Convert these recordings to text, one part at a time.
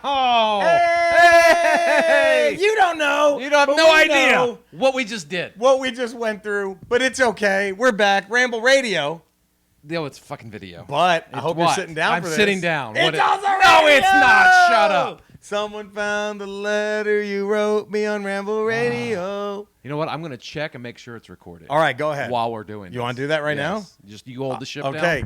Oh, hey! You don't know. You don't have no idea what we just did. What we just went through, but it's okay. We're back. Ramble Radio. No, it's fucking video. But I It's hope what? you're sitting down I'm for this. sitting down. It's What also radio! No, it's not. Shut up. Someone found the letter you wrote me on Ramble Radio. You know what? I'm going to check and make sure it's recorded. All right, go ahead. While we're doing You want to do that right now? Just you hold the ship down. Okay.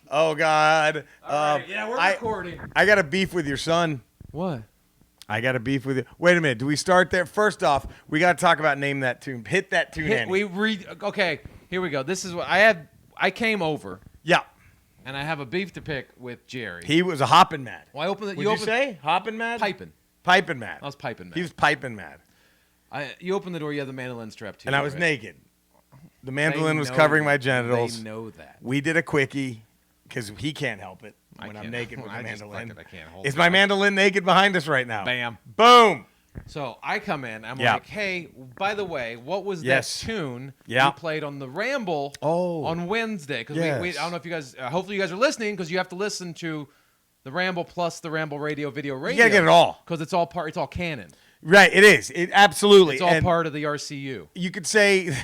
Oh, God. All right, yeah, we're recording. I got a beef with your son. What? I got a beef with you. Wait a minute. Do we start there? First off, we got to talk about Name That Tune. Hit That Toonanny. Okay, here we go. This is what I had. I came over. Yeah. And I have a beef to pick with Jerry. He was a hopping mad. Well, I opened it. Would you say hopping mad? Piping. Piping mad. I was piping mad. He was piping mad. You opened the door. You had the mandolin strapped to you. And I was naked. The mandolin They was know covering that. my genitals. They know that. We did a quickie because he can't help it when I'm naked with the I mandolin. I can't hold Is it. my mandolin naked behind us right now? Bam. Boom. So I come in. I'm Yeah. like, hey, by the way, what was Yes. that tune Yeah. you played on the Ramble on Wednesday? Because Yes. I don't know if you guys, hopefully you guys are listening because you have to listen to the Ramble plus the Ramble Radio video radio. You got to get it all. Because it's all canon. Right, it is. It absolutely. It's all And part of the RCU. you could say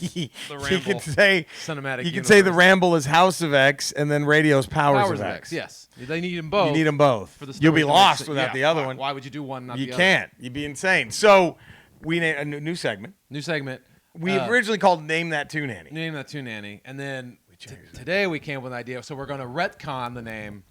you Ramble could say cinematic You could say the universe. Ramble is House of X and then Radio's Powers of X. Yes. They need them both. You need them both. For the You'll be story to make lost sense. without the other one. Why would you do one, not You the other? can't. You'd be insane. So we named a new segment. New segment. We originally called Name That Toonanny. Name that Toonanny. And then today we came up with an idea. So we're going to retcon the name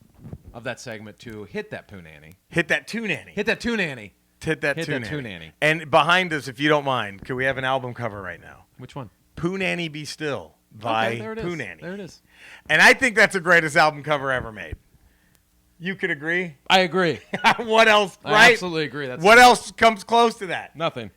of that segment to Hit That Poonanny. Hit That Toonanny. Hit That Toonanny. Hit That Hit That Toonanny. Toonanny. And behind us, if you don't mind, could we have an album cover right now? Which one? Poonanny Be Still by Okay, there it is. Poonanny. There it is. And I think that's the greatest album cover ever made. You could agree? I agree. What else, I right? absolutely agree. That's What else comes close to that? Nothing.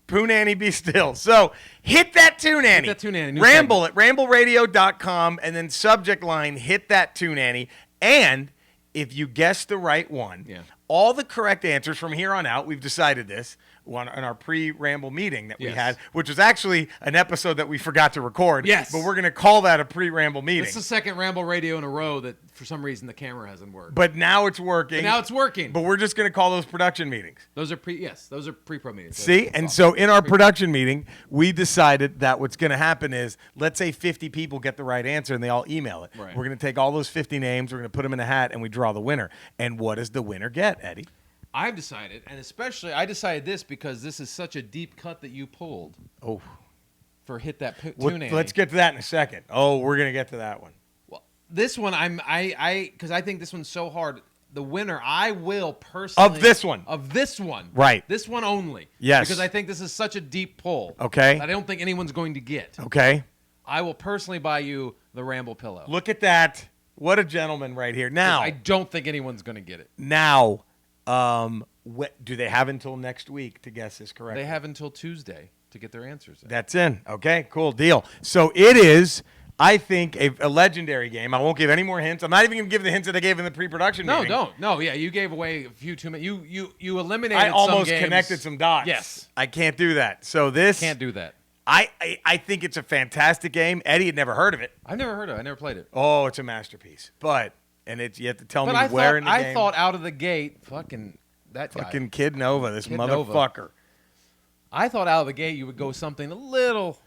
Poonanny Be Still. So hit that Toonanny. Hit that Toonanny. New Ramble at rambleradio.com and then subject line hit that Toonanny. And if you guess the right one, all the correct answers from here on out, we've decided this on our pre-Ramble meeting that we had, which was actually an episode that we forgot to record. Yes. But we're going to call that a pre-Ramble meeting. It's the second Ramble Radio in a row that for some reason the camera hasn't worked. But now it's working. But now it's working. But we're just going to call those production meetings. Those are those are pre-pro meetings. See? And so in our production meeting, we decided that what's going to happen is, let's say 50 people get the right answer and they all email it. Right. We're going to take all those 50 names, we're going to put them in a hat, and we draw the winner. And what does the winner get, Eddie? I've decided, and especially I decided this because this is such a deep cut that you pulled. Oh. For Hit That Toonanny. Let's get to that in a second. Oh, we're going to get to that one. Well, this one because I think this one's so hard. The winner, I will personally Of this one. Right. This one only. Yes. Because I think this is such a deep pull. Okay. That I don't think anyone's going to get. Okay. I will personally buy you the Ramble pillow. Look at that. What a gentleman right here. Now. I don't think anyone's going to get it. Now. Do they have until next week to guess this correctly? They have until Tuesday to get their answers in. That's in. Okay, cool deal. So it is, I think, a legendary game. I won't give any more hints. I'm not even going to give the hints that I gave in the pre-production meeting. Don't. No, yeah, you gave away a few too many. You eliminated I almost some games. connected some dots. Yes. I can't do that. So this. Can't do that. I think it's a fantastic game. Eddie had never heard of it. I've never heard of it. I never played it. Oh, it's a masterpiece. And you have to tell me I where in the game. I thought out of the gate, fucking Kid Nova, this Kid motherfucker. Nova. I thought out of the gate you would go something a little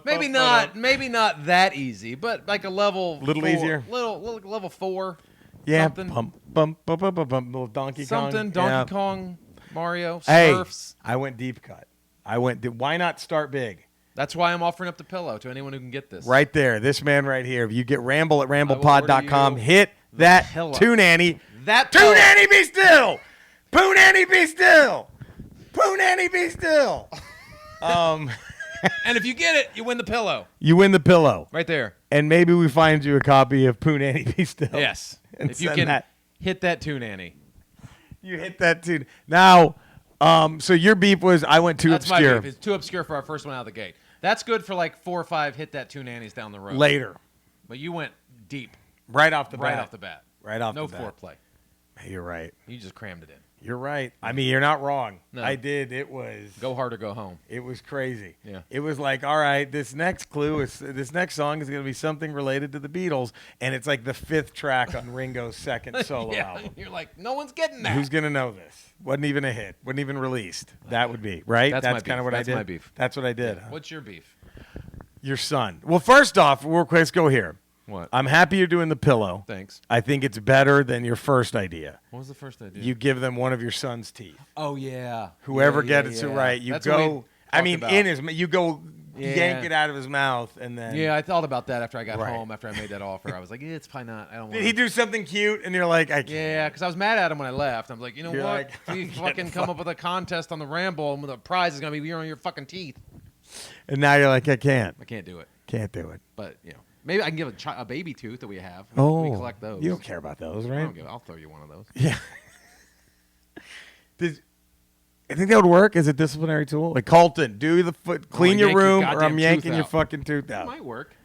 maybe not that easy, but like a level easier. Level 4. Yeah. Something. Little Donkey Kong. Something Donkey Kong, Mario, Hey, Smurfs. I went deep cut. Why not start big? That's why I'm offering up the pillow to anyone who can get this. Right there, this man right here. If you get Ramble at ramblepod.com, hit that Toonanny. That Toonanny be still. Poonanny be still. Poonanny be still. And if you get it, you win the pillow. You win the pillow. Right there. And maybe we find you a copy of Poonanny be still. Yes. And if you can hit that Toonanny. You hit that tune. Now, so your beef was I went too That's obscure. my beef. It's too obscure for our first one out of the gate. That's good for like 4 or 5 hit that Toonannys down the road. Later. But you went deep. Right off the bat. Right off the bat. Right off no the bat. foreplay. You're right. You just crammed it in. You're right. I mean, you're not wrong. No. I did. It was Go hard or go home. It was crazy. Yeah. It was like, all right, this next song is going to be something related to the Beatles, and it's like the 5th track on Ringo's second solo album. You're like, no one's getting that. Who's gonna know this? Wasn't even a hit. Wasn't even released. That would be right. That's kind of what I did. That's my beef. That's what I did. Yeah. Huh? What's your beef? Your son. Well, first off, let's go here. What? I'm happy you're doing the pillow. Thanks. I think it's better than your first idea. What was the first idea? You give them one of your son's teeth. Oh yeah. Whoever Yeah, gets yeah. it right, you That's what we go. I mean, talked in about. his, you go Yeah. yank it out of his mouth, and then. Yeah, I thought about that after I got Right. home. After I made that offer, I was like, yeah, it's probably not. I don't. Did Wanna. he do something cute? And you're like, I can't. Yeah, because I was mad at him when I left. I'm like, you know You're what? like, If you I'm fucking getting come up with a contest on the Ramble, and the prize is gonna be on your fucking teeth. And now you're like, I can't. I can't do it. Can't do it. But maybe I can give a baby tooth that we have. We collect those. You don't care about those, I right? don't give, I'll throw you one of those. Yeah. I think that would work as a disciplinary tool. Like Colton, do the foot, clean your yank your room, or goddamn I'm yanking tooth your out. fucking tooth It out. might work.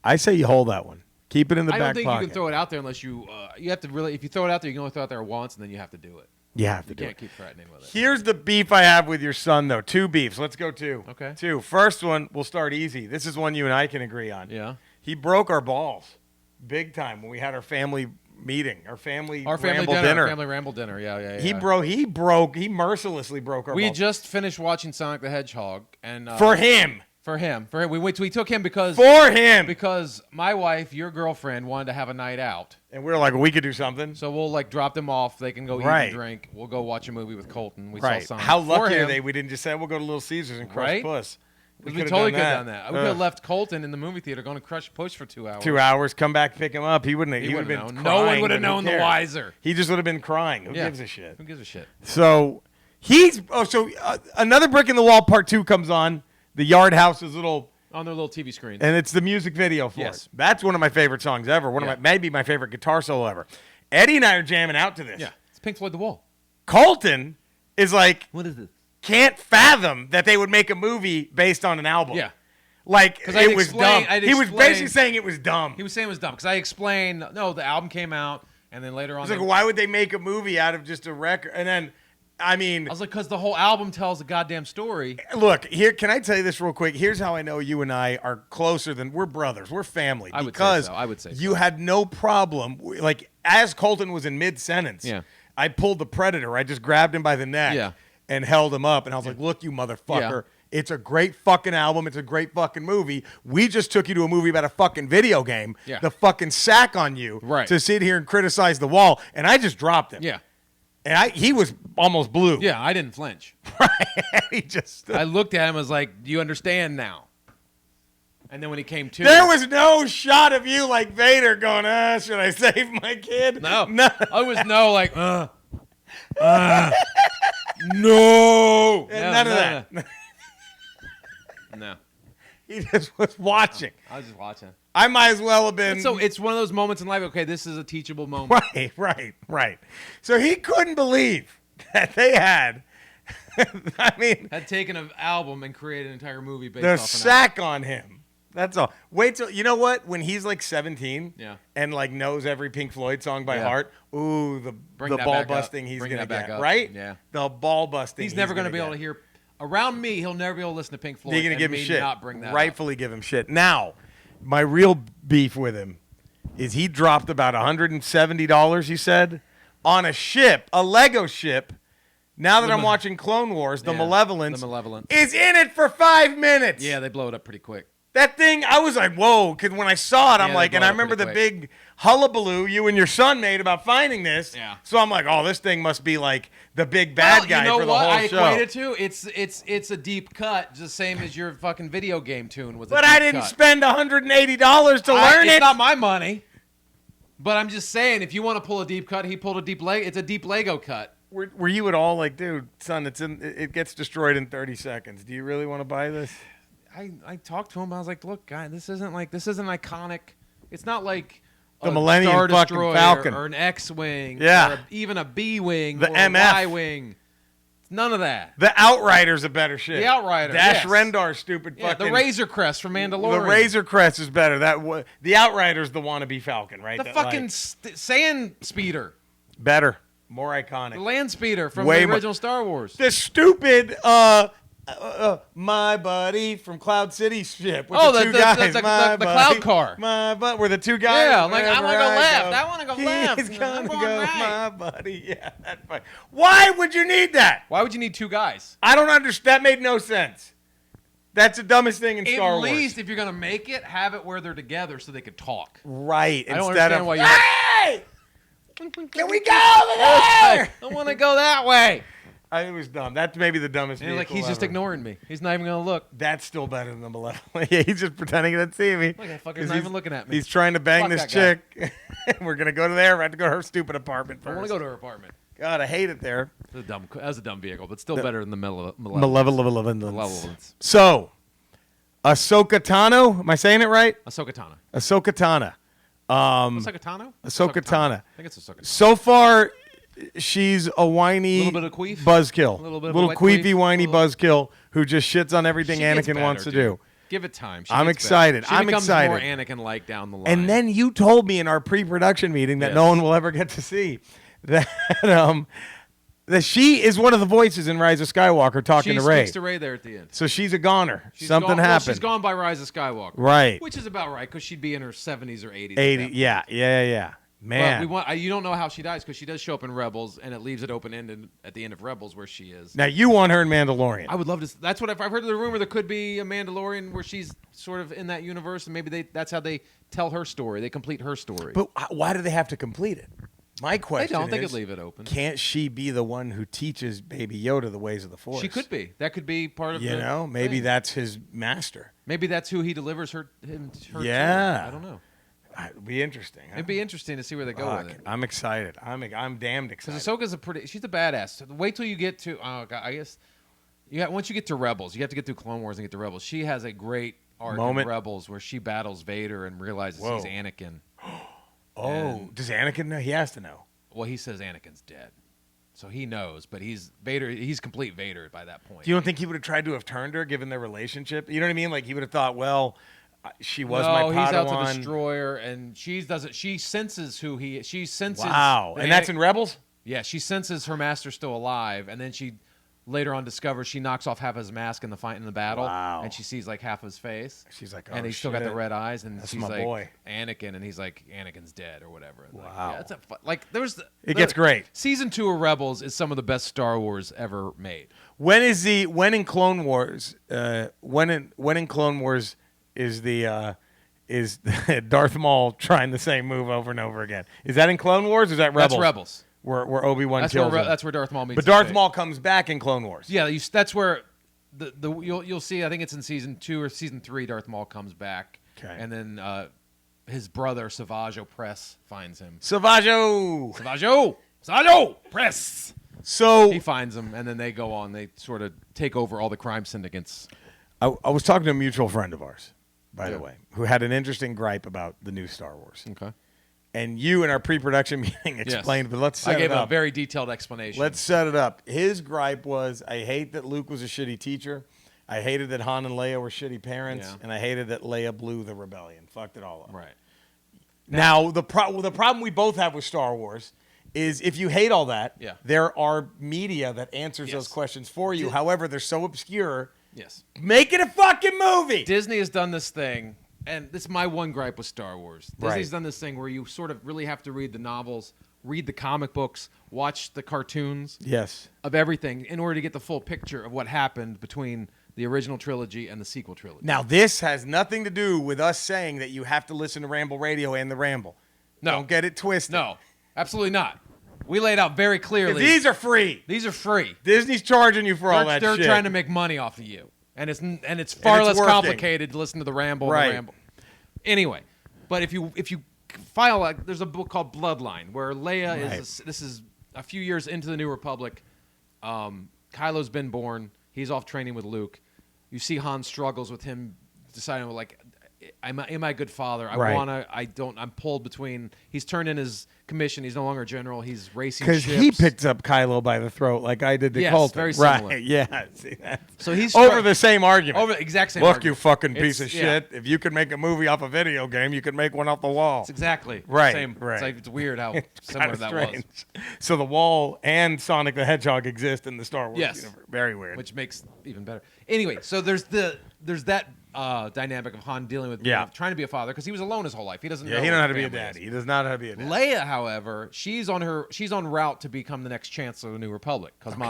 I say you hold that one. Keep it in the I don't back think pocket. you can throw it out there unless you have to really. If you throw it out there, you can only throw it out there once, and then you have to do it. You have to You do can't it. keep threatening with it. Here's the beef I have with your son, though. 2 beefs. Let's go 2. Okay. 2. First one, we'll start easy. This is one you and I can agree on. Yeah. He broke our balls big time when we had our family meeting, our family Ramble dinner. Our family Ramble dinner. Yeah. He mercilessly broke our We balls. just finished watching Sonic the Hedgehog, and For him. For him. We took him because my wife, your girlfriend, wanted to have a night out. And we were like, we could do something. So we'll drop them off. They can go eat and drink. We'll go watch a movie with Colton. We saw Sonic. How lucky for are him. they? We didn't just say we'll go to Little Caesars and crush puss. We totally could have done that. We could have left Colton in the movie theater going to crush push for 2 hours. 2 hours, come back, pick him up. He wouldn't have. He would have been known. crying. No one would have but who known the cares? wiser. He just would have been crying. Who gives a shit? Who gives a shit? So another brick in the wall part 2 comes on. The Yard House's little. On their little TV screen. And it's the music video for it. That's one of my favorite songs ever. Maybe my favorite guitar solo ever. Eddie and I are jamming out to this. Yeah. It's Pink Floyd The Wall. Colton is like, what is this? Can't fathom that they would make a movie based on an album. Yeah. Like, it was dumb. He was basically saying it was dumb. He was saying it was dumb because I explained, no, the album came out, and then later on. It's like, why would they make a movie out of just a record? And then, I was like, because the whole album tells a goddamn story. Look, here, can I tell you this real quick? Here's how I know you and I are closer than we're brothers. We're family. I would say so. You had no problem. Like, as Colton was in mid-sentence, I pulled the Predator. I just grabbed him by the neck and held him up. And I was like, look, you motherfucker. It's a great fucking album. It's a great fucking movie. We just took you to a movie about a fucking video game. Yeah. The fucking sack on you to sit here and criticize The Wall. And I just dropped him. Yeah. And he was almost blue. Yeah, I didn't flinch. Right. I looked at him and was like, do you understand now? And then when he came to. There was no shot of you like Vader going, should I save my kid? No. I was like, no. None of that. No. He just was watching. I was just watching. I might as well have been. So it's one of those moments in life, okay, this is a teachable moment. Right. So he couldn't believe that they had, had taken an album and created an entire movie based the off an sack on him. That's all. Wait till, you know what? When he's like 17 and like knows every Pink Floyd song by heart, the ball busting he's going to get, right? Yeah. The ball busting he's never going to be able to hear. Around me, he'll never be able to listen to Pink Floyd. You're going to give him shit. Not bring that Rightfully give him shit. Now, my real beef with him is he dropped about $170, he said, on a ship, a Lego ship. Now that I'm watching Clone Wars, the Malevolence is in it for 5 minutes. Yeah, they blow it up pretty quick. That thing, I was like, whoa, because when I saw it, I'm like, and I remember the big hullabaloo you and your son made about finding this. Yeah. So I'm like, oh, this thing must be like the big bad guy for the whole show. I equate it to? It's a deep cut, just same as your fucking video game tune was. But I didn't spend $180 to learn it. It's not my money. But I'm just saying, if you want to pull a deep cut, he pulled a deep Lego. It's a deep Lego cut. Were you at all like, dude, son, it gets destroyed in 30 seconds. Do you really want to buy this? I talked to him. I was like, look, guy, this isn't iconic. It's not like the Millennium Star fucking Destroyer Falcon or an X-wing, or even a B-wing, the or MF. a Y-wing. None of that. The Outrider's a better shit. The Outrider, Dash Rendar's stupid fucking. The Razor Crest from Mandalorian. The Razor Crest is better. The Outrider's the wannabe Falcon, right? The fucking sand speeder. Better. More iconic. The land speeder from Way the more- original Star Wars. The stupid my buddy from Cloud City ship with the two guys. the My cloud buddy, car. My buddy, were the two guys. Yeah, like, I wherever wanna go left. go, I wanna go left. He's gonna I'm go, going right. my buddy. Yeah, that's fine. Why would you need that? Why would you need two guys? I don't understand. That made no sense. That's the dumbest thing in Star Wars. At least if you're gonna make it, have it where they're together so they could talk. Right. I don't Instead understand of, why you. hey! Can we go over there? I want to go that way. It was dumb. That's maybe the dumbest And like vehicle he's just ever. ignoring me. He's not even gonna look. That's still better than the malevolent. Yeah, he's just pretending he doesn't see me. Look, that 'Cause fucker's not even looking at me. He's trying to bang Fuck this that chick. We're gonna go to there. We have to go to her stupid apartment I first. want to go to her apartment. God, I hate it there. That was a dumb vehicle, but still better than the malevolence. Malevolence. So, Ahsoka Tano. Am I saying it right? Ahsoka Tano. Ahsoka Tano. Ahsoka Tano? Ahsoka Tano. I think it's Ahsoka Tano. So far, she's a whiny Little bit of queef? buzzkill. A little bit of a wet queefy, queef? whiny Little- buzzkill who just shits on everything She gets Anakin better, wants to dude. do. Give it time. I'm gets excited. better. She I'm becomes excited. more Anakin-like down the line. And then you told me in our pre-production meeting that Yes. no one will ever get to see that she is one of the voices in Rise of Skywalker talking she to Rey. speaks to Rey there at the end. So she's a goner. She's Something gone, well, happened. she's gone by Rise of Skywalker. Right. Which is about right, because she'd be in her 70s or 80s. 80. Yeah. But Man. you don't know how she dies, because she does show up in Rebels, and it leaves it open-ended at the end of Rebels where she is. Now you want her in Mandalorian. I would love to. That's what I've heard the rumor. There could be a Mandalorian where she's sort of in that universe, and maybe that's how they tell her story. They complete her story. But why do they have to complete it? My question don't. They is, could leave it open. Can't she be the one who teaches Baby Yoda the ways of the Force? She could be. That could be part of. You know, maybe thing. that's his master. Maybe that's who he delivers her. Yeah. To. I don't know. It'd be interesting. Huh? It'd be interesting to see where they go with it. I'm excited. I'm damned excited. Because Ahsoka's she's a badass. Wait till you get to. Oh God, I guess. Once you get to Rebels, you have to get through Clone Wars and get to Rebels. She has a great arc in Rebels where she battles Vader and realizes he's Anakin. Does Anakin know? He has to know. Well, he says Anakin's dead, so he knows. But he's Vader. He's complete Vader by that point. You don't think he would have tried to have turned her given their relationship? You know what I mean? Like he would have thought, well, she was my Padawan. No, he's out to destroy her, and she doesn't. She senses who he is. She senses. Wow, and that's in Rebels. Yeah, she senses her master's still alive, and then she later on discovers she knocks off half his mask in the fight in the battle, and she sees like half his face. She's like, and he's still got the red eyes, and that's she's my like, boy. Anakin, and he's like, Anakin's dead or whatever. And wow, like, yeah, it's like there's. It gets great. Season 2 of Rebels is some of the best Star Wars ever made. When in Clone Wars? When in Clone Wars is Darth Maul trying the same move over and over again? Is that in Clone Wars? Or is that Rebels? That's Rebels. Where Obi-Wan kills him. That's where Darth Maul meets. But Darth Maul comes back in Clone Wars. Yeah, that's where you'll see. I think it's in season 2 or season 3. Darth Maul comes back, and then his brother Savage Opress finds him. Savage Press. So he finds him, and then they go on. They sort of take over all the crime syndicates. I was talking to a mutual friend of ours, by the way, who had an interesting gripe about the new Star Wars. Okay. And you in our pre-production meeting explained, but let's set it up. I gave a very detailed explanation. Let's set it up. His gripe was, I hate that Luke was a shitty teacher. I hated that Han and Leia were shitty parents. And I hated that Leia blew the rebellion. Fucked it all up. Right. Now, the problem we both have with Star Wars is if you hate all that, there are media that answers those questions for you. However, they're so obscure. Yes. Make it a fucking movie. Disney has done this thing. And this is my one gripe with Star Wars. Disney's done this thing where you sort of really have to read the novels, read the comic books, watch the cartoons of everything in order to get the full picture of what happened between the original trilogy and the sequel trilogy. Now, this has nothing to do with us saying that you have to listen to Ramble Radio and the Ramble. No. Don't get it twisted. No, absolutely not. We laid out very clearly. These are free. These are free. Disney's charging you for all that shit. They're trying to make money off of you. And it's far less complicated to listen to the Ramble and the Ramble. Anyway, but if you file there's a book called Bloodline where Leia is this is a few years into the New Republic. Kylo's been born. He's off training with Luke. You see Han struggles with him deciding like am I a good father? I'm pulled between. He's turned in his commission. He's no longer a general. He's racing ships. Because he picked up Kylo by the throat like I did the Colton. Very similar. Right, yeah. See that? So he's over the same argument. Over the exact same Look, argument. you fucking piece of shit. If you could make a movie off a video game, you could make one off the wall. It's exactly. Right, same. right. It's weird how similar that was. So the wall and Sonic the Hedgehog exist in the Star Wars universe. Very weird. Which makes even better. Anyway, so there's that dynamic of Han dealing with trying to be a father because he was alone his whole life. He doesn't know. He doesn't know how to be a daddy. He does not know how to be a daddy. Leia, however, she's on route to become the next chancellor of the New Republic because Mon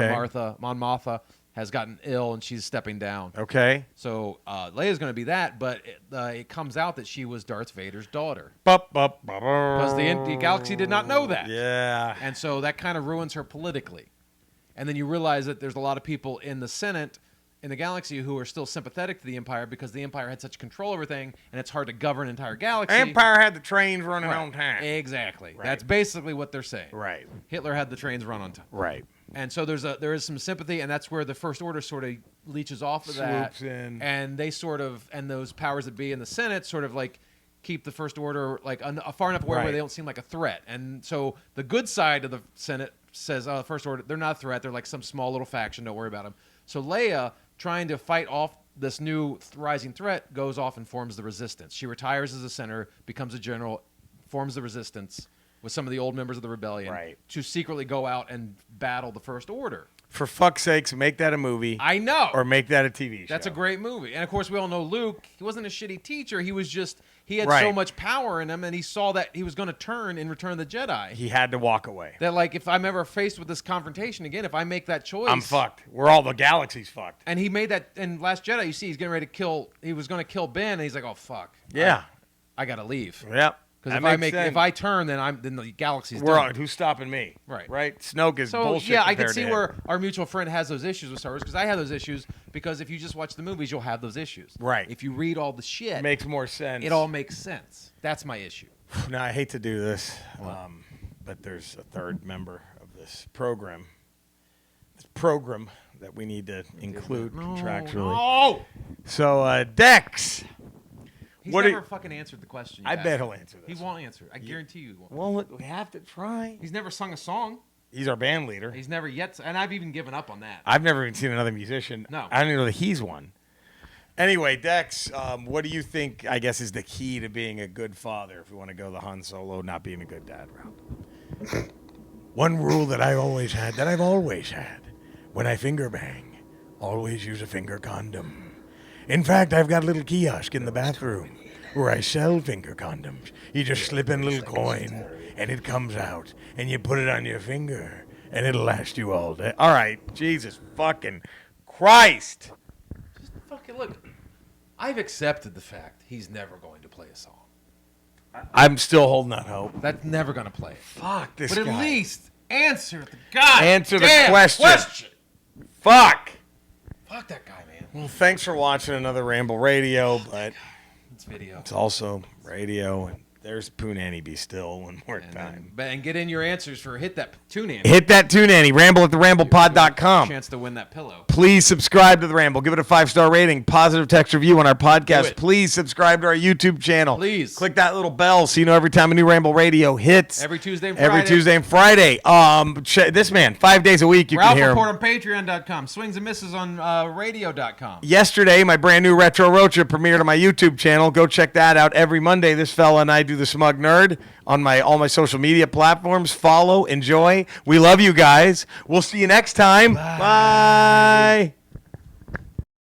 Mothma has gotten ill and she's stepping down. Okay. So Leia's going to be that, but it comes out that she was Darth Vader's daughter. Because the galaxy did not know that. Yeah. And so that kind of ruins her politically. And then you realize that there's a lot of people in the Senate in the galaxy who are still sympathetic to the Empire because the Empire had such control over everything, and it's hard to govern an entire galaxy. Empire had the trains running on time. Exactly. Right. That's basically what they're saying. Right. Hitler had the trains run on time. Right. And so there is some sympathy, and that's where the First Order sort of leeches off of that. Swoops in. And they and those powers that be in the Senate sort of like keep the First Order like far enough away where they don't seem like a threat. And so the good side of the Senate says, the First Order, they're not a threat. They're like some small little faction. Don't worry about them. So Leia, trying to fight off this new rising threat, goes off and forms the Resistance. She retires as a senator, becomes a general, forms the Resistance with some of the old members of the rebellion to secretly go out and battle the First Order. For fuck's sakes, make that a movie. I know. Or make that a TV show. That's a great movie. And, of course, we all know Luke, he wasn't a shitty teacher. He was just, he had so much power in him, and he saw that he was going to turn in Return of the Jedi. He had to walk away. That, like, if I'm ever faced with this confrontation again, if I make that choice. I'm fucked. All the galaxy's fucked. And he made that, in Last Jedi, you see, he's getting ready to he was going to kill Ben, and he's like, oh, fuck. Yeah. I got to leave. Yep. Because if I turn, then the galaxy's done. Who's stopping me? Right. Snoke is bullshit. Yeah, I can see where our mutual friend has those issues with Star Wars because I have those issues because if you just watch the movies, you'll have those issues. Right. If you read all the shit, it makes more sense. It all makes sense. That's my issue. Now I hate to do this, but there's a third member of this program. That we need to include contractually. No. So Dex. He's never fucking answered the question. I bet he'll answer this. He won't answer it. I guarantee you he won't. Well, we have to try. He's never sung a song. He's our band leader. He's never yet, and I've even given up on that. I've never even seen another musician. No. I don't even know that he's one. Anyway, Dex, what do you think, I guess, is the key to being a good father if we want to go the Han Solo not being a good dad route? One rule that I've always had, when I finger bang, always use a finger condom. In fact, I've got a little kiosk in the bathroom where I sell finger condoms. You just slip in a little coin, and it comes out, and you put it on your finger, and it'll last you all day. All right, Jesus fucking Christ. Just fucking look. I've accepted the fact he's never going to play a song. I'm still holding out hope. That's never going to play. Fuck this guy. But at least answer the question. Fuck. Fuck that guy, man. Well, thanks for watching another Ramble Radio, but it's video. It's also radio, and there's Ponanny Be Still one more time. And get in your answers for Hit That Toonanny. Hit that Toonanny. Ramble at theramblepod.com. Chance to win that pillow. Please subscribe to The Ramble. Give it a 5-star rating. Positive text review on our podcast. Please subscribe to our YouTube channel. Please. Click that little bell so you know every time a new Ramble Radio hits. Every Tuesday and Friday. This man, 5 days a week you can hear him. Ralph Report on Patreon.com. Swings and Misses on radio.com. Yesterday, my brand new Retro Rocha premiered on my YouTube channel. Go check that out. Every Monday, this fella and I do the Smug Nerd on all my social media platforms. Follow, enjoy. We love you guys. We'll see you next time. Bye.